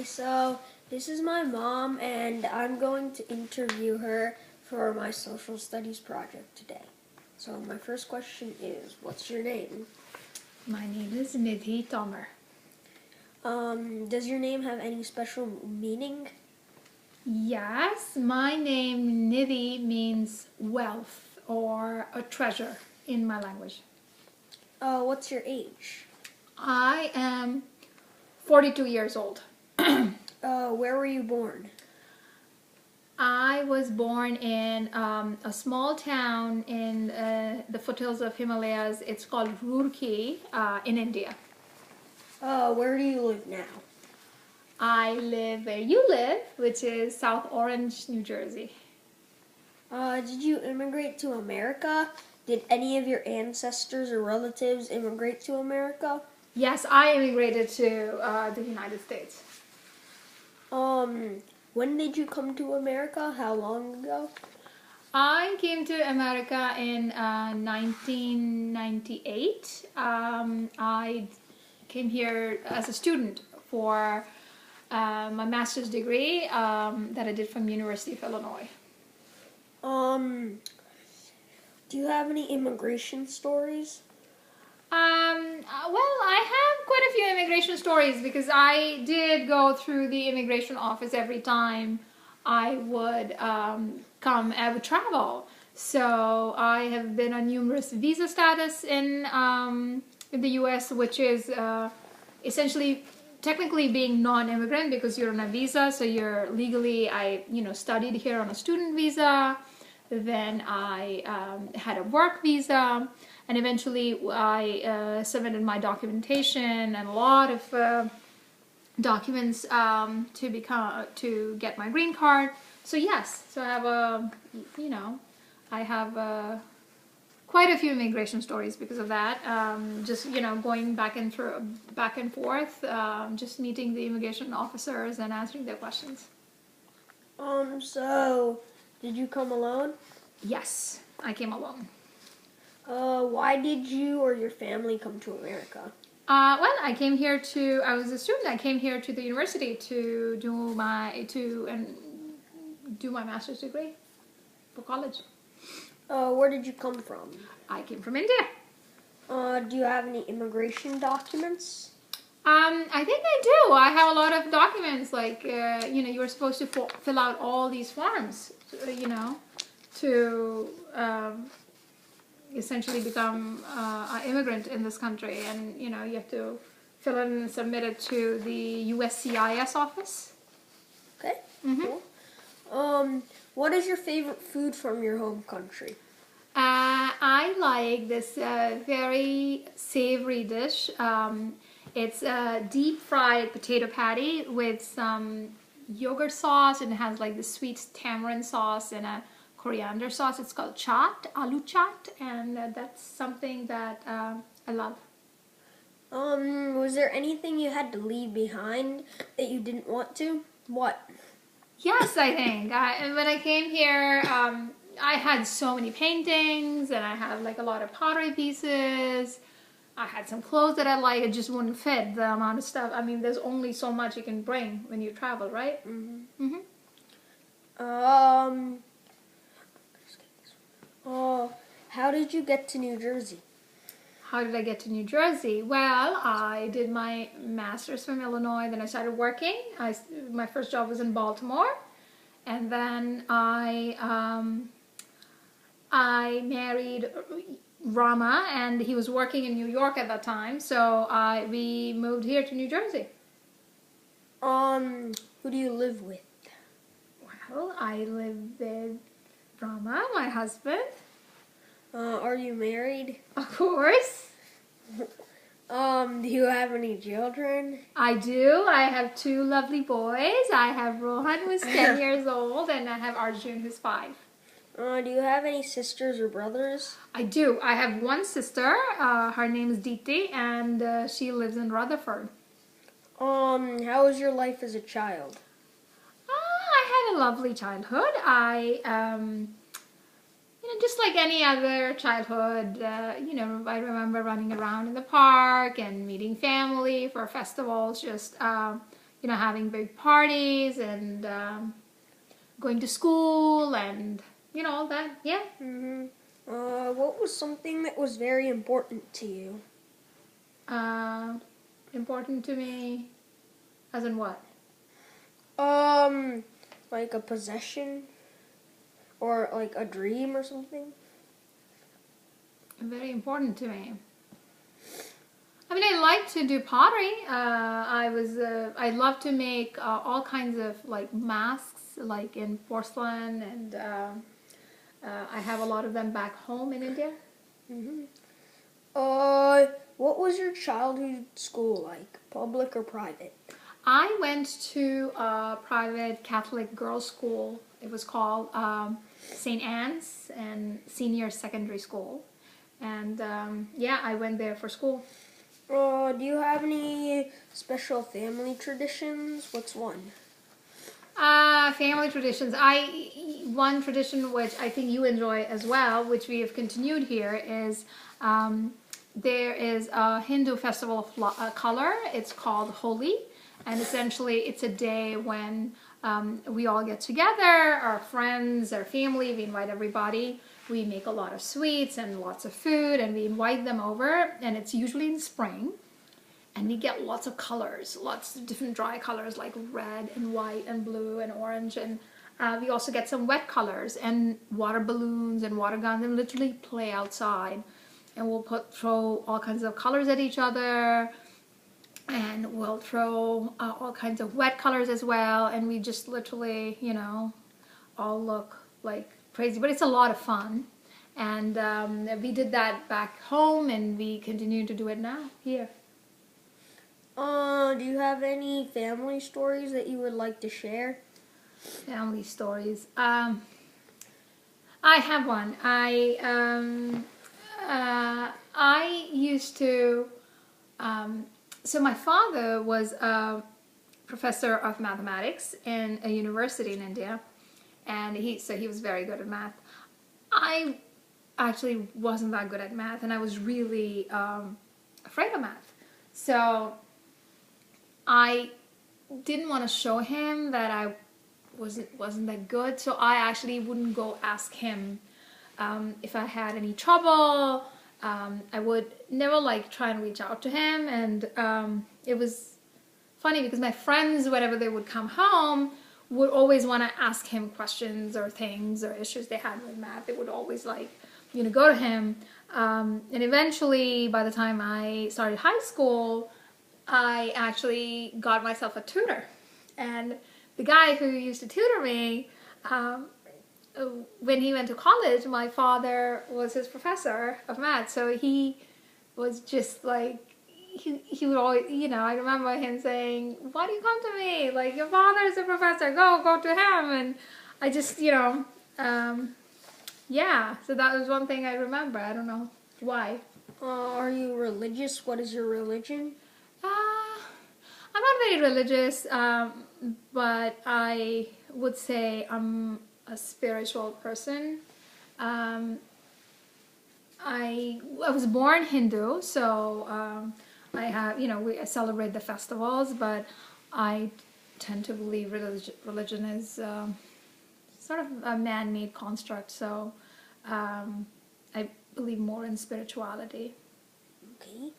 Okay, so this is my mom, and I'm going to interview her for my social studies project today. So my first question is, what's your name? My name is Nidhi Tomer. Does your name have any special meaning? Yes, my name Nidhi means wealth or a treasure in my language. What's your age? I am 42 years old. Where were you born? I was born in a small town in the foothills of Himalayas. It's called Roorkee in India. Where do you live now? I live where you live, which is South Orange, New Jersey. Did you immigrate to America? Did any of your ancestors or relatives immigrate to America? Yes, I immigrated to the United States. When did you come to America? How long ago? I came to America in 1998. I came here as a student for my master's degree that I did from University of Illinois. Do you have any immigration stories? Well, I have quite a few immigration stories because I did go through the immigration office every time I would I would travel. So I have been on numerous visa status in the U.S., which is essentially technically being non-immigrant because you're on a visa. So you're legally, I studied here on a student visa. Then I had a work visa, and eventually I submitted my documentation and a lot of documents to get my green card. So yes, so I have quite a few immigration stories because of that. Just going back and forth, just meeting the immigration officers and answering their questions. So did you come alone? Yes, I came alone. Why did you or your family come to America? Well, I was a student. I came here to the university to do my master's degree for college. Where did you come from? I came from India. Do you have any immigration documents? I think I do. I have a lot of documents, like, you were supposed to fill out all these forms, to essentially become an immigrant in this country. And, you have to fill it and submit it to the USCIS office. Okay, cool. What is your favorite food from your home country? I like this very savory dish. It's a deep fried potato patty with some yogurt sauce, and it has like the sweet tamarind sauce and a coriander sauce. It's called chaat, aloo chaat, and that's something that I love. Was there anything you had to leave behind that you didn't want to? What? Yes, I think. When I came here, I had so many paintings, and I had like a lot of pottery pieces. I had some clothes that I like. It just wouldn't fit the amount of stuff. I mean, there's only so much you can bring when you travel, right? Mm-hmm. How did you get to New Jersey? How did I get to New Jersey? Well, I did my master's from Illinois. Then I started working. My first job was in Baltimore, and then I married Rama, and he was working in New York at that time. So we moved here to New Jersey. Who do you live with? Well, I live with Rama, my husband. Are you married? Of course. Do you have any children? I do. I have two lovely boys. I have Rohan, who's 10 years old, and I have Arjun, who's 5. Do you have any sisters or brothers? I do. I have one sister. Her name is Deepti, and she lives in Rutherford. How was your life as a child? I had a lovely childhood. I just like any other childhood, I remember running around in the park and meeting family for festivals, just, having big parties and going to school and all that. Yeah. What was something that was very important to you? Important to me, as in what? Like a possession or like a dream or something? Very important to me. I mean, I like to do pottery. I love to make all kinds of like masks, like in porcelain, and I have a lot of them back home in India. What was your childhood school like? Public or private? I went to a private Catholic girls' school. It was called St. Anne's and Senior Secondary School. And I went there for school. Do you have any special family traditions? What's one? Family traditions. One tradition which I think you enjoy as well, which we have continued here, is there is a Hindu festival of color. It's called Holi, and essentially it's a day when we all get together, our friends, our family. We invite everybody. We make a lot of sweets and lots of food, and we invite them over. And it's usually in spring. And we get lots of colors, lots of different dry colors like red and white and blue and orange. And we also get some wet colors and water balloons and water guns and literally play outside. And we'll throw all kinds of colors at each other. And we'll throw all kinds of wet colors as well. And we just literally, all look like crazy. But it's a lot of fun. And we did that back home and we continue to do it now here. Do you have any family stories that you would like to share? Family stories. I have one. I used to. So my father was a professor of mathematics in a university in India, and he was very good at math. I actually wasn't that good at math, and I was really afraid of math. So I didn't want to show him that I wasn't that good, so I actually wouldn't go ask him if I had any trouble. I would never try and reach out to him, and it was funny because my friends, whenever they would come home, would always want to ask him questions or things or issues they had with math. They would always go to him, and eventually by the time I started high school, I actually got myself a tutor. And the guy who used to tutor me, when he went to college, my father was his professor of math. So he was just he would always, I remember him saying, "Why do you come to me? Your father is a professor, go to him." And I just, so that was one thing I remember. I don't know why. Are you religious? What is your religion? I'm not very religious, but I would say I'm a spiritual person. I was born Hindu, so I have, we celebrate the festivals, but I tend to believe religion is sort of a man-made construct, so I believe more in spirituality. Okay.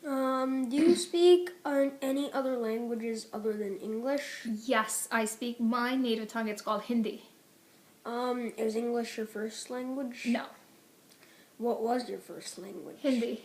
Do you speak any other languages other than English? Yes, I speak my native tongue. It's called Hindi. Is English your first language? No. What was your first language? Hindi.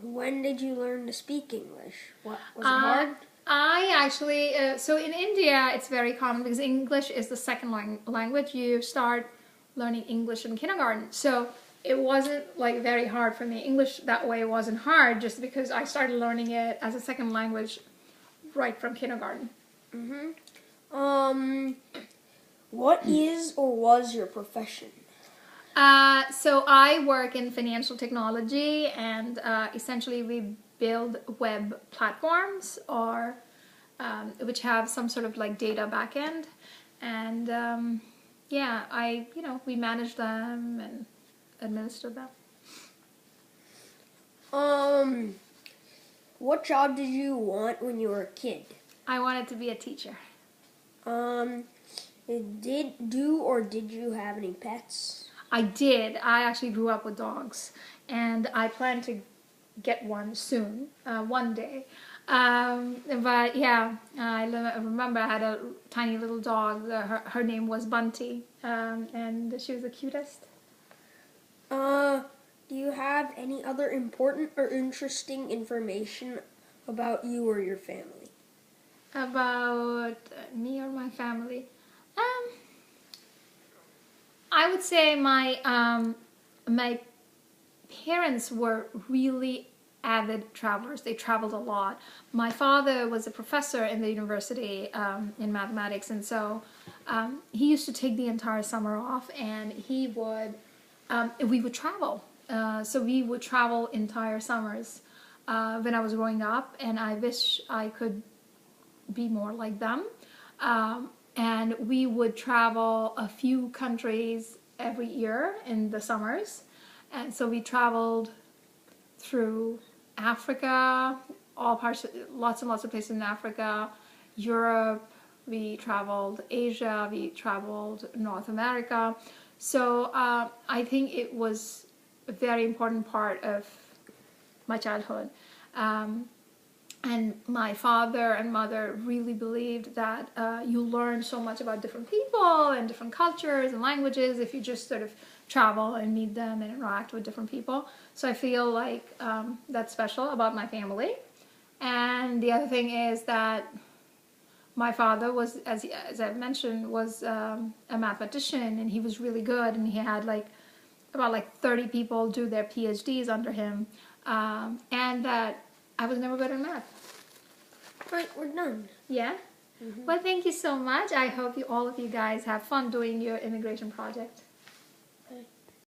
When did you learn to speak English? What was it hard? I actually, so in India, it's very common because English is the second language. You start learning English in kindergarten. So it wasn't very hard for me. English that way wasn't hard just because I started learning it as a second language right from kindergarten. What is or was your profession? So I work in financial technology, and essentially we build web platforms or which have some sort of data backend, and we manage them and administer them. What job did you want when you were a kid? I wanted to be a teacher. Did you have any pets? I did. I actually grew up with dogs, and I plan to get one soon, one day. But yeah, I remember I had a tiny little dog. Her name was Bunty, and she was the cutest. Do you have any other important or interesting information about you or your family? About me or my family. I would say my parents were really avid travelers. They traveled a lot. My father was a professor in the university in mathematics, and so he used to take the entire summer off, and we would travel. So we would travel entire summers when I was growing up, and I wish I could be more like them. And we would travel a few countries every year in the summers. And so we traveled through Africa, lots and lots of places in Africa, Europe, we traveled Asia, we traveled North America. So I think it was a very important part of my childhood. And my father and mother really believed that you learn so much about different people and different cultures and languages if you just sort of travel and meet them and interact with different people. So I feel like that's special about my family. And the other thing is that my father was, as I've mentioned, was a mathematician, and he was really good, and he had about 30 people do their PhDs under him, and that I was never good at math. Right, we're done. Yeah? Mm-hmm. Well, thank you so much. I hope all of you guys have fun doing your immigration project. Okay.